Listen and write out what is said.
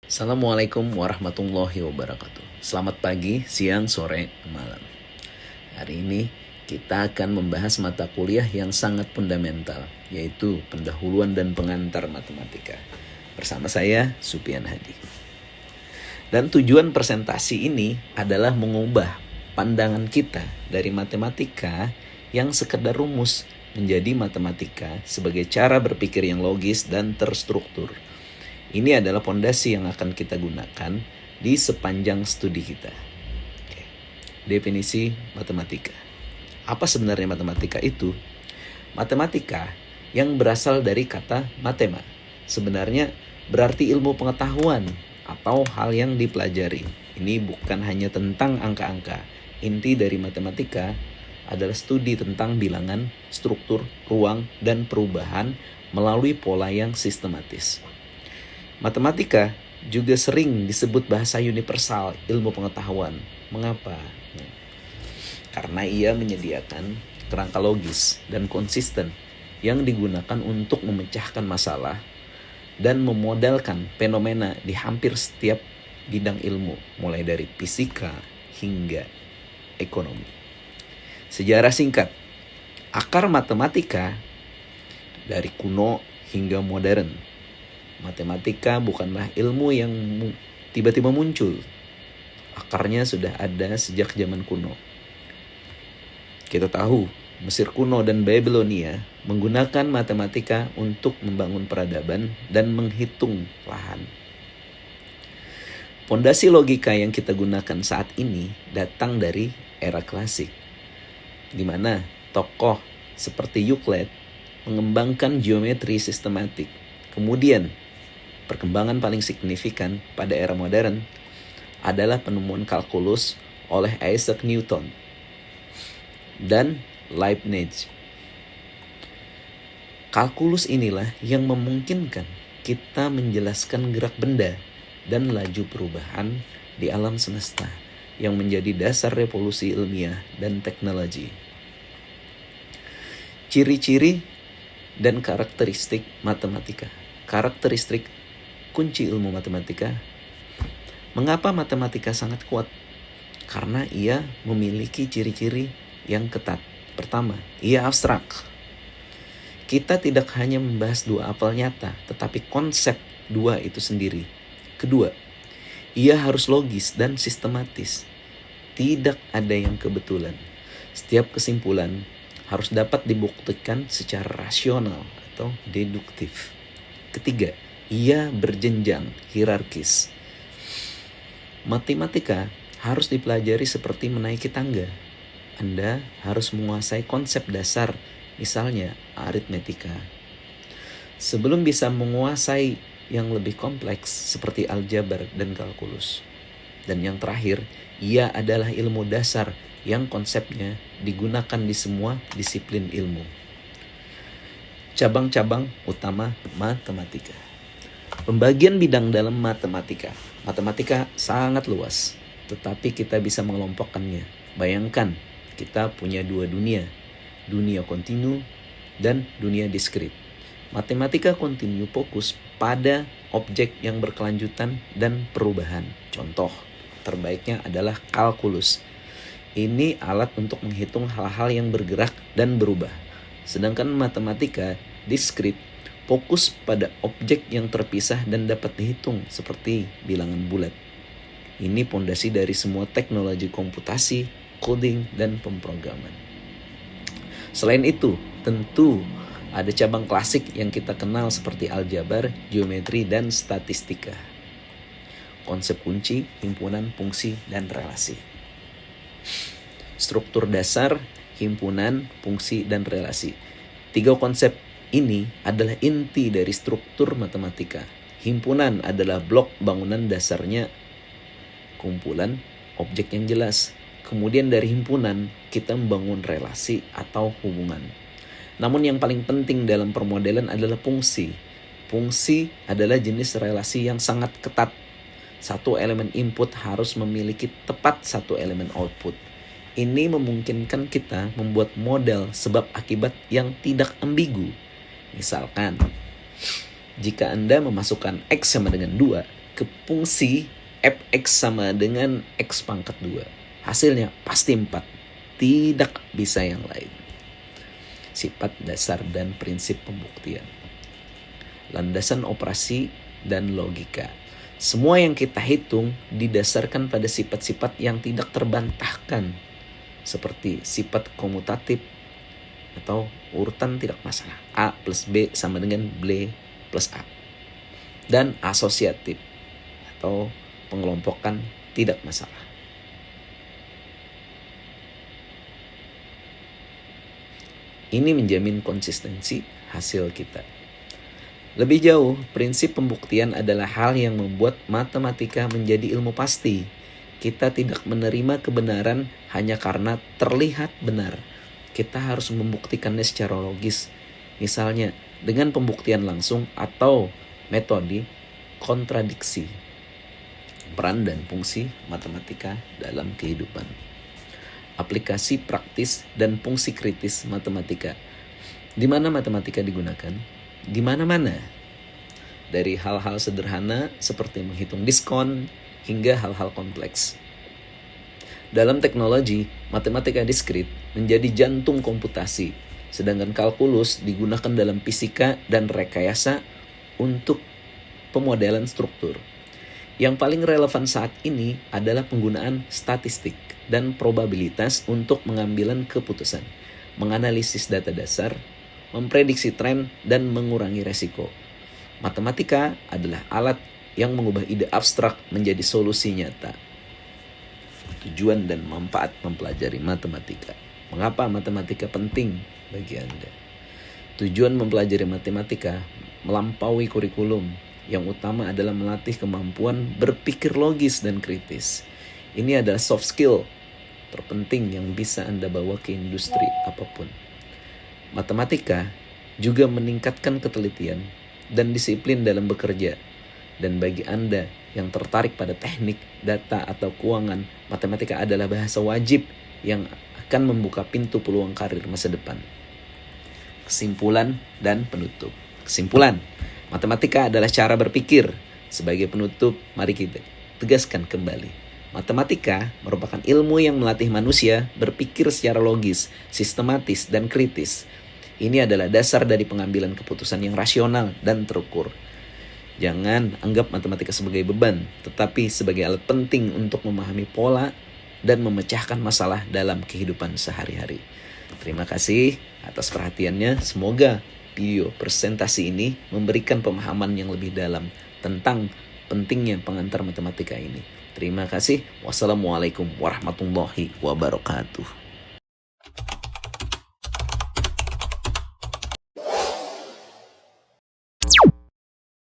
Assalamualaikum warahmatullahi wabarakatuh. Selamat pagi, siang, sore, malam. Hari ini kita akan membahas mata kuliah yang sangat fundamental, yaitu pendahuluan dan pengantar matematika. Bersama saya, Supian Hadi. Dan tujuan presentasi ini adalah mengubah pandangan kita dari matematika yang sekedar rumus menjadi matematika sebagai cara berpikir yang logis dan terstruktur. Ini adalah pondasi yang akan kita gunakan di sepanjang studi kita. Oke. Definisi matematika. Apa sebenarnya matematika itu? Matematika yang berasal dari kata matema. Sebenarnya berarti ilmu pengetahuan atau hal yang dipelajari. Ini bukan hanya tentang angka-angka. Inti dari matematika adalah studi tentang bilangan, struktur, ruang, dan perubahan melalui pola yang sistematis. Matematika juga sering disebut bahasa universal ilmu pengetahuan. Mengapa? Karena ia menyediakan kerangka logis dan konsisten yang digunakan untuk memecahkan masalah dan memodelkan fenomena di hampir setiap bidang ilmu, mulai dari fisika hingga ekonomi. Sejarah singkat, akar matematika dari kuno hingga modern. Matematika bukanlah ilmu yang tiba-tiba muncul. Akarnya sudah ada sejak zaman kuno. Kita tahu, Mesir kuno dan Babilonia menggunakan matematika untuk membangun peradaban dan menghitung lahan. Pondasi logika yang kita gunakan saat ini datang dari era klasik, di mana tokoh seperti Euclid mengembangkan geometri sistematik. Kemudian, perkembangan paling signifikan pada era modern adalah penemuan kalkulus oleh Isaac Newton dan Leibniz. Kalkulus inilah yang memungkinkan kita menjelaskan gerak benda dan laju perubahan di alam semesta yang menjadi dasar revolusi ilmiah dan teknologi. Ciri-ciri dan karakteristik matematika. Karakteristik kunci ilmu matematika. Mengapa matematika sangat kuat? Karena ia memiliki ciri-ciri yang ketat. Pertama, ia abstrak. Kita tidak hanya membahas dua apel nyata, tetapi konsep dua itu sendiri. Kedua, ia harus logis dan sistematis. Tidak ada yang kebetulan. Setiap kesimpulan harus dapat dibuktikan secara rasional atau deduktif. Ketiga, ia berjenjang, hierarkis. Matematika harus dipelajari seperti menaiki tangga. Anda harus menguasai konsep dasar, misalnya aritmetika, sebelum bisa menguasai yang lebih kompleks seperti aljabar dan kalkulus. Dan yang terakhir, ia adalah ilmu dasar yang konsepnya digunakan di semua disiplin ilmu. Cabang-cabang utama matematika. Pembagian bidang dalam matematika. Matematika sangat luas, tetapi kita bisa mengelompokkannya. Bayangkan, kita punya dua dunia. Dunia kontinu dan dunia diskrit. Matematika kontinu fokus pada objek yang berkelanjutan dan perubahan. Contoh terbaiknya adalah kalkulus. Ini alat untuk menghitung hal-hal yang bergerak dan berubah. Sedangkan matematika diskrit fokus pada objek yang terpisah dan dapat dihitung seperti bilangan bulat. Ini pondasi dari semua teknologi komputasi, coding, dan pemrograman. Selain itu, tentu ada cabang klasik yang kita kenal seperti aljabar, geometri, dan statistika. Konsep kunci, himpunan, fungsi, dan relasi. Struktur dasar, himpunan, fungsi, dan relasi. Tiga konsep ini adalah inti dari struktur matematika. Himpunan adalah blok bangunan dasarnya, kumpulan objek yang jelas. Kemudian dari himpunan kita membangun relasi atau hubungan. Namun yang paling penting dalam permodelan adalah fungsi. Fungsi adalah jenis relasi yang sangat ketat. Satu elemen input harus memiliki tepat satu elemen output. Ini memungkinkan kita membuat model sebab akibat yang tidak ambigu. Misalkan, jika Anda memasukkan X sama dengan 2, ke fungsi fx sama dengan x pangkat 2. Hasilnya pasti 4. Tidak bisa yang lain. Sifat dasar dan prinsip pembuktian. Landasan operasi dan logika. Semua yang kita hitung didasarkan pada sifat-sifat yang tidak terbantahkan, seperti sifat komutatif atau urutan tidak masalah. A plus B sama dengan B plus A. Dan asosiatif atau pengelompokan tidak masalah. Ini menjamin konsistensi hasil kita. Lebih jauh, prinsip pembuktian adalah hal yang membuat matematika menjadi ilmu pasti. Kita tidak menerima kebenaran hanya karena terlihat benar. Kita harus membuktikannya secara logis. Misalnya, dengan pembuktian langsung atau metode kontradiksi. Peran dan fungsi matematika dalam kehidupan. Aplikasi praktis dan fungsi kritis matematika. Di mana matematika digunakan? Di mana-mana. Dari hal-hal sederhana seperti menghitung diskon hingga hal-hal kompleks. Dalam teknologi, matematika diskrit menjadi jantung komputasi, sedangkan kalkulus digunakan dalam fisika dan rekayasa untuk pemodelan struktur. Yang paling relevan saat ini adalah penggunaan statistik dan probabilitas untuk pengambilan keputusan, menganalisis data dasar, memprediksi tren, dan mengurangi resiko. Matematika adalah alat yang mengubah ide abstrak menjadi solusi nyata. Tujuan dan manfaat mempelajari matematika. Mengapa matematika penting bagi Anda? Tujuan mempelajari matematika melampaui kurikulum. Yang utama adalah melatih kemampuan berpikir logis dan kritis. Ini adalah soft skill terpenting yang bisa Anda bawa ke industri apapun. Matematika juga meningkatkan ketelitian dan disiplin dalam bekerja. Dan bagi Anda yang tertarik pada teknik, data, atau keuangan, matematika adalah bahasa wajib yang akan membuka pintu peluang karir masa depan. Kesimpulan dan penutup. Kesimpulan, matematika adalah cara berpikir. Sebagai penutup, mari kita tegaskan kembali. Matematika merupakan ilmu yang melatih manusia berpikir secara logis, sistematis, dan kritis. Ini adalah dasar dari pengambilan keputusan yang rasional dan terukur. Jangan anggap matematika sebagai beban, tetapi sebagai alat penting untuk memahami pola dan memecahkan masalah dalam kehidupan sehari-hari. Terima kasih atas perhatiannya. Semoga video presentasi ini memberikan pemahaman yang lebih dalam tentang pentingnya pengantar matematika ini. Terima kasih. Wassalamualaikum warahmatullahi wabarakatuh.